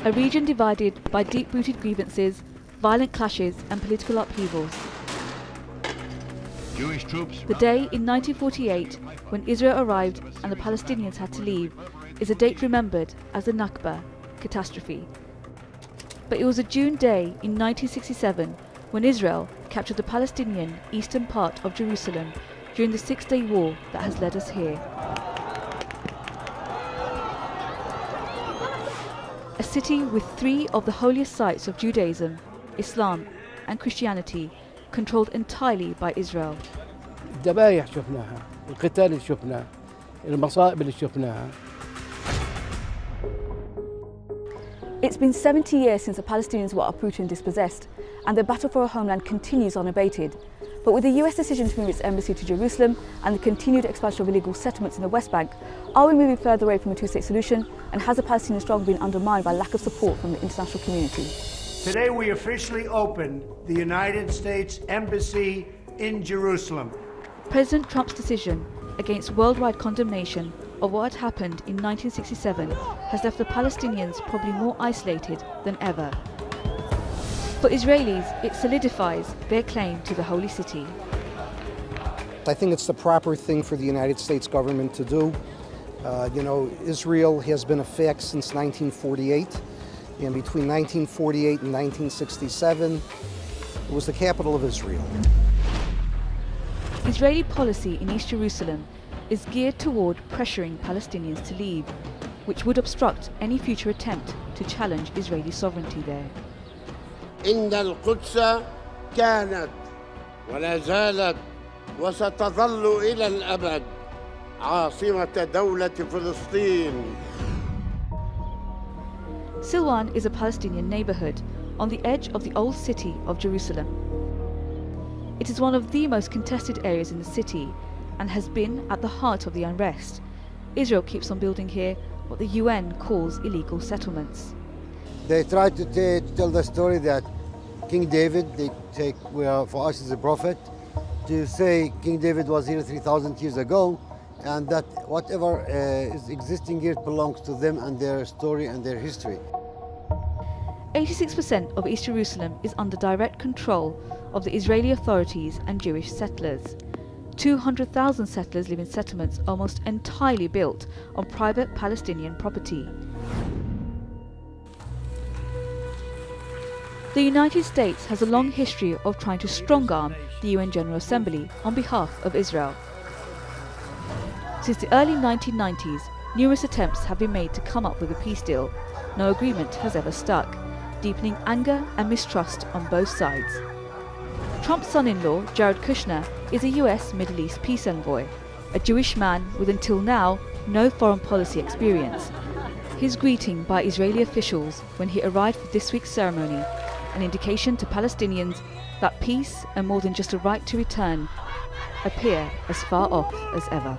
a region divided by deep-rooted grievances, violent clashes and political upheavals. Jewish troops. The day in 1948 when Israel arrived and the Palestinians had to leave is a date remembered as the Nakba catastrophe. But it was a June day in 1967 when Israel captured the Palestinian eastern part of Jerusalem during the Six-Day War that has led us here. A city with three of the holiest sites of Judaism, Islam and Christianity, controlled entirely by Israel. الذبايح شفناها، القتال اللي شفناه، المصائب اللي شفناها. It's been 70 years since the Palestinians were uprooted and dispossessed, and the battle for a homeland continues unabated. But with the US decision to move its embassy to Jerusalem and the continued expansion of illegal settlements in the West Bank, are we moving further away from a two-state solution, and has the Palestinian struggle been undermined by lack of support from the international community? Today we officially opened the United States Embassy in Jerusalem. President Trump's decision against worldwide condemnation of what had happened in 1967 has left the Palestinians probably more isolated than ever. For Israelis, it solidifies their claim to the holy city. I think it's the proper thing for the United States government to do. Israel has been a fact since 1948, and between 1948 and 1967, it was the capital of Israel. Israeli policy in East Jerusalem is geared toward pressuring Palestinians to leave, which would obstruct any future attempt to challenge Israeli sovereignty there. إن القدس كانت ولا زالت وستظل إلى الأبد عاصمة دولة فلسطين. Silwan is a Palestinian neighborhood on the edge of the old city of Jerusalem. It is one of the most contested areas in the city and has been at the heart of the unrest. Israel keeps on building here what the UN calls illegal settlements. They try to tell the story that King David, they take for us as a prophet, to say King David was here 3,000 years ago, and that whatever is existing here belongs to them and their story and their history. 86% of East Jerusalem is under direct control of the Israeli authorities and Jewish settlers. 200,000 settlers live in settlements almost entirely built on private Palestinian property. The United States has a long history of trying to strong-arm the UN General Assembly on behalf of Israel. Since the early 1990s, numerous attempts have been made to come up with a peace deal. No agreement has ever stuck, deepening anger and mistrust on both sides. Trump's son-in-law, Jared Kushner, is a US Middle East peace envoy, a Jewish man with until now no foreign policy experience. His greeting by Israeli officials when he arrived for this week's ceremony, an indication to Palestinians that peace and more than just a right to return appear as far off as ever.